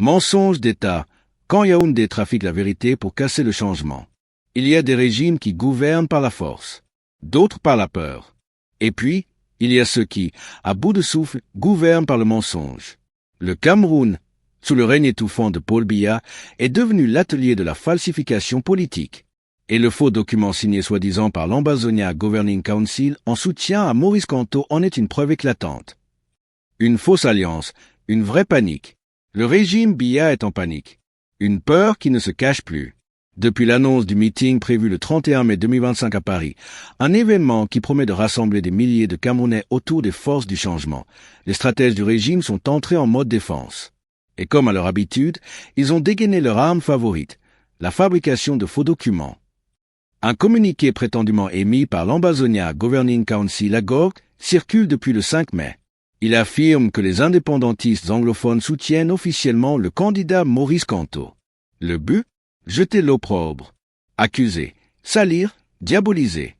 Mensonge d'État, quand Yaoundé trafique la vérité pour casser le changement. Il y a des régimes qui gouvernent par la force, d'autres par la peur. Et puis, il y a ceux qui, à bout de souffle, gouvernent par le mensonge. Le Cameroun, sous le règne étouffant de Paul Biya, est devenu l'atelier de la falsification politique. Et le faux document signé soi-disant par l'Ambazonia Governing Council en soutien à Maurice Kamto en est une preuve éclatante. Une fausse alliance, une vraie panique. Le régime Biya est en panique. Une peur qui ne se cache plus. Depuis l'annonce du meeting prévu le 31 mai 2025 à Paris, un événement qui promet de rassembler des milliers de Camerounais autour des forces du changement, les stratèges du régime sont entrés en mode défense. Et comme à leur habitude, ils ont dégainé leur arme favorite, la fabrication de faux documents. Un communiqué prétendument émis par l'Ambazonia Governing Council, l'AGOC, circule depuis le 5 mai. Il affirme que les indépendantistes anglophones soutiennent officiellement le candidat Maurice Kamto. Le but? Jeter l'opprobre, accuser, salir, diaboliser.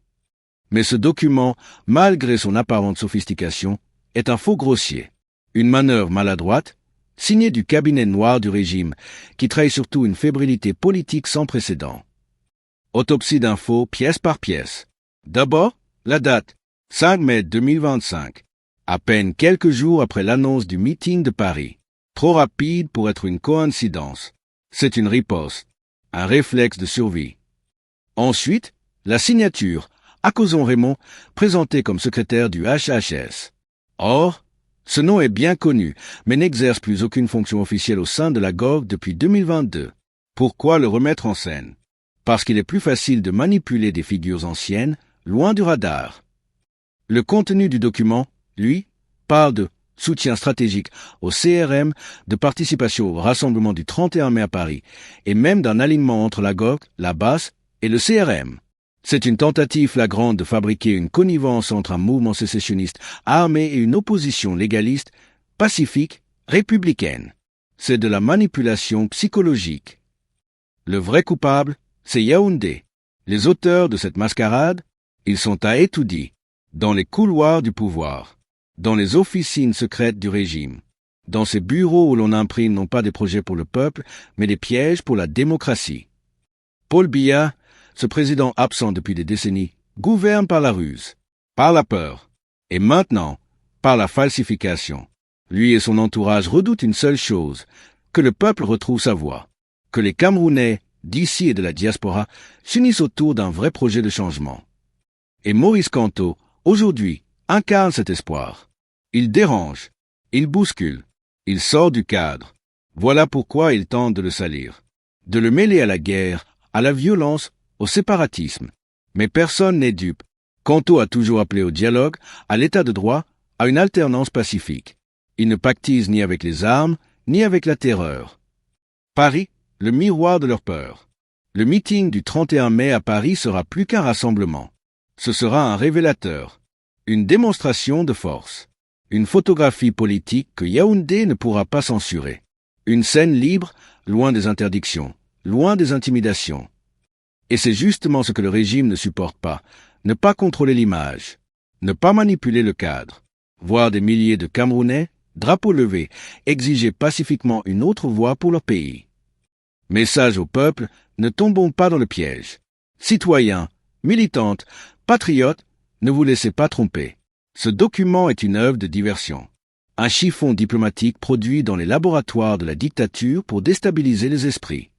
Mais ce document, malgré son apparente sophistication, est un faux grossier. Une manœuvre maladroite, signée du cabinet noir du régime, qui trahit surtout une fébrilité politique sans précédent. Autopsie d'infos pièce par pièce. D'abord, la date, 5 mai 2025. À peine quelques jours après l'annonce du meeting de Paris. Trop rapide pour être une coïncidence. C'est une riposte. Un réflexe de survie. Ensuite, la signature, Akoson Raymond, présenté comme secrétaire du HHS. Or, ce nom est bien connu, mais n'exerce plus aucune fonction officielle au sein de la GOG depuis 2022. Pourquoi le remettre en scène? Parce qu'il est plus facile de manipuler des figures anciennes, loin du radar. Le contenu du document, lui, parle de soutien stratégique au CRM, de participation au rassemblement du 31 mai à Paris, et même d'un alignement entre la GOC, la BAS et le CRM. C'est une tentative flagrante de fabriquer une connivence entre un mouvement sécessionniste armé et une opposition légaliste, pacifique, républicaine. C'est de la manipulation psychologique. Le vrai coupable, c'est Yaoundé. Les auteurs de cette mascarade, ils sont à Etoudi, dans les couloirs du pouvoir. Dans les officines secrètes du régime, dans ces bureaux où l'on imprime non pas des projets pour le peuple, mais des pièges pour la démocratie. Paul Biya, ce président absent depuis des décennies, gouverne par la ruse, par la peur, et maintenant, par la falsification. Lui et son entourage redoutent une seule chose, que le peuple retrouve sa voix, que les Camerounais, d'ici et de la diaspora, s'unissent autour d'un vrai projet de changement. Et Maurice Kamto, aujourd'hui, incarne cet espoir. Il dérange, il bouscule, il sort du cadre. Voilà pourquoi il tente de le salir, de le mêler à la guerre, à la violence, au séparatisme. Mais personne n'est dupe. Kamto a toujours appelé au dialogue, à l'état de droit, à une alternance pacifique. Il ne pactise ni avec les armes, ni avec la terreur. Paris, le miroir de leur peur. Le meeting du 31 mai à Paris sera plus qu'un rassemblement. Ce sera un révélateur. Une démonstration de force. Une photographie politique que Yaoundé ne pourra pas censurer. Une scène libre, loin des interdictions, loin des intimidations. Et c'est justement ce que le régime ne supporte pas, ne pas contrôler l'image, ne pas manipuler le cadre. Voir des milliers de Camerounais, drapeaux levés, exiger pacifiquement une autre voie pour leur pays. Message au peuple, ne tombons pas dans le piège. Citoyens, militantes, patriotes, ne vous laissez pas tromper. Ce document est une œuvre de diversion. Un chiffon diplomatique produit dans les laboratoires de la dictature pour déstabiliser les esprits.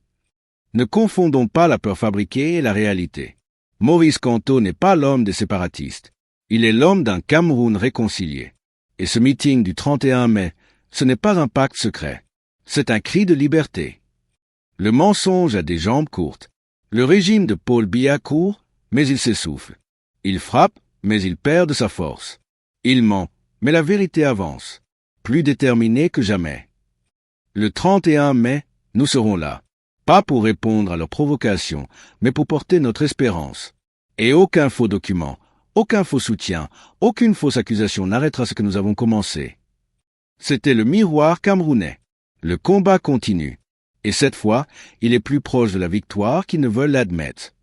Ne confondons pas la peur fabriquée et la réalité. Maurice Kamto n'est pas l'homme des séparatistes. Il est l'homme d'un Cameroun réconcilié. Et ce meeting du 31 mai, ce n'est pas un pacte secret. C'est un cri de liberté. Le mensonge a des jambes courtes. Le régime de Paul Biya court, mais il s'essouffle. Il frappe, mais il perd de sa force. Il ment, mais la vérité avance, plus déterminée que jamais. Le 31 mai, nous serons là, pas pour répondre à leurs provocations, mais pour porter notre espérance. Et aucun faux document, aucun faux soutien, aucune fausse accusation n'arrêtera ce que nous avons commencé. C'était le miroir camerounais. Le combat continue. Et cette fois, il est plus proche de la victoire qu'ils ne veulent l'admettre.